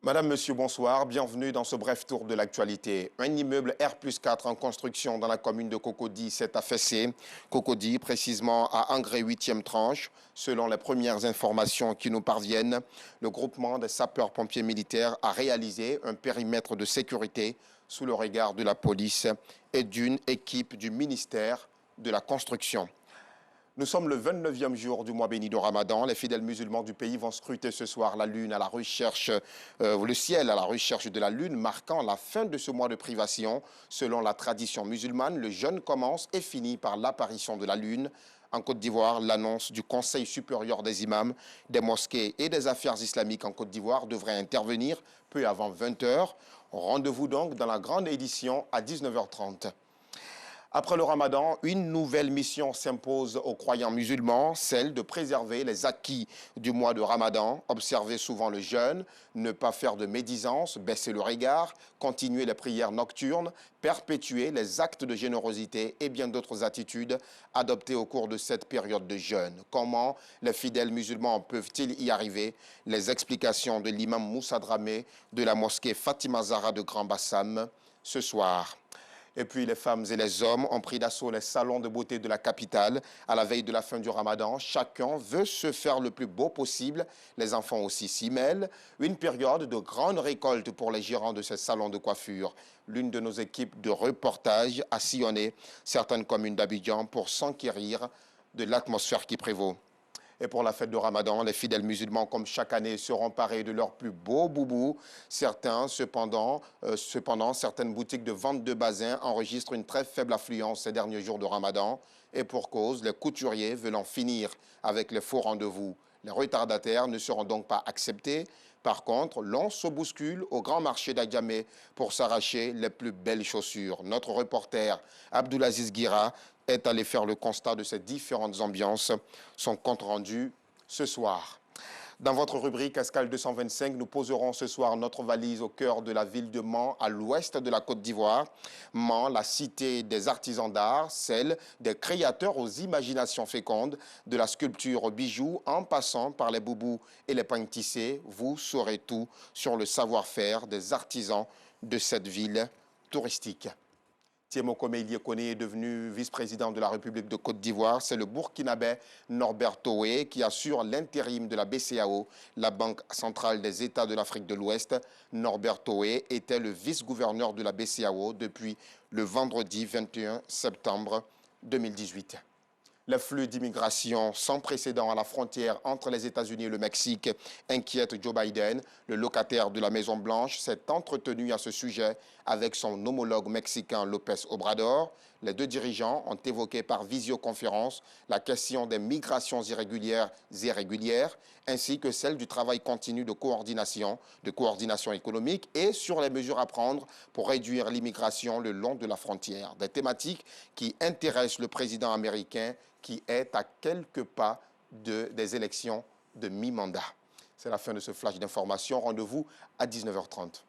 Madame, Monsieur, bonsoir. Bienvenue dans ce bref tour de l'actualité. Un immeuble R+4 en construction dans la commune de Cocody s'est affaissé. Cocody, précisément à Angré 8e tranche. Selon les premières informations qui nous parviennent, le groupement des sapeurs-pompiers militaires a réalisé un périmètre de sécurité sous le regard de la police et d'une équipe du ministère de la Construction. Nous sommes le 29e jour du mois béni de Ramadan. Les fidèles musulmans du pays vont scruter ce soir la lune à la recherche, le ciel à la recherche de la lune, marquant la fin de ce mois de privation. Selon la tradition musulmane, le jeûne commence et finit par l'apparition de la lune. En Côte d'Ivoire, l'annonce du Conseil supérieur des imams, des mosquées et des affaires islamiques en Côte d'Ivoire devrait intervenir peu avant 20 h. Rendez-vous donc dans la grande édition à 19h30. Après le Ramadan, une nouvelle mission s'impose aux croyants musulmans, celle de préserver les acquis du mois de Ramadan, observer souvent le jeûne, ne pas faire de médisance, baisser le regard, continuer les prières nocturnes, perpétuer les actes de générosité et bien d'autres attitudes adoptées au cours de cette période de jeûne. Comment les fidèles musulmans peuvent-ils y arriver? Les explications de l'imam Moussa Dramé de la mosquée Fatima Zahra de Grand Bassam ce soir. Et puis les femmes et les hommes ont pris d'assaut les salons de beauté de la capitale à la veille de la fin du Ramadan. Chacun veut se faire le plus beau possible. Les enfants aussi s'y mêlent. Une période de grande récolte pour les gérants de ces salons de coiffure. L'une de nos équipes de reportage a sillonné certaines communes d'Abidjan pour s'enquérir de l'atmosphère qui prévaut. Et pour la fête de Ramadan, les fidèles musulmans, comme chaque année, seront parés de leurs plus beaux boubous. Cependant, certaines boutiques de vente de basin enregistrent une très faible affluence ces derniers jours de Ramadan. Et pour cause, les couturiers veulent en finir avec les faux rendez-vous. Les retardataires ne seront donc pas acceptés. Par contre, l'on se bouscule au grand marché d'Adjamé pour s'arracher les plus belles chaussures. Notre reporter Abdoulaziz Guira est allé faire le constat de ces différentes ambiances. Son compte rendu ce soir. Dans votre rubrique Escale 225, nous poserons ce soir notre valise au cœur de la ville de Mans, à l'ouest de la Côte d'Ivoire. Mans, la cité des artisans d'art, celle des créateurs aux imaginations fécondes, de la sculpture aux bijoux, en passant par les boubous et les pagnes tissées. Vous saurez tout sur le savoir-faire des artisans de cette ville touristique. Thiemo Komeïlie est devenu vice-président de la République de Côte d'Ivoire. C'est le Burkinabé Norbert Toé qui assure l'intérim de la BCEAO, la Banque centrale des États de l'Afrique de l'Ouest. Norbert Toé était le vice-gouverneur de la BCEAO depuis le vendredi 21 septembre 2018. Le flux d'immigration sans précédent à la frontière entre les États-Unis et le Mexique inquiète Joe Biden. Le locataire de la Maison-Blanche s'est entretenu à ce sujet avec son homologue mexicain López Obrador. Les deux dirigeants ont évoqué par visioconférence la question des migrations irrégulières et régulières, ainsi que celle du travail continu de coordination économique et sur les mesures à prendre pour réduire l'immigration le long de la frontière. Des thématiques qui intéressent le président américain qui est à quelques pas des élections de mi-mandat. C'est la fin de ce flash d'information. Rendez-vous à 19h30.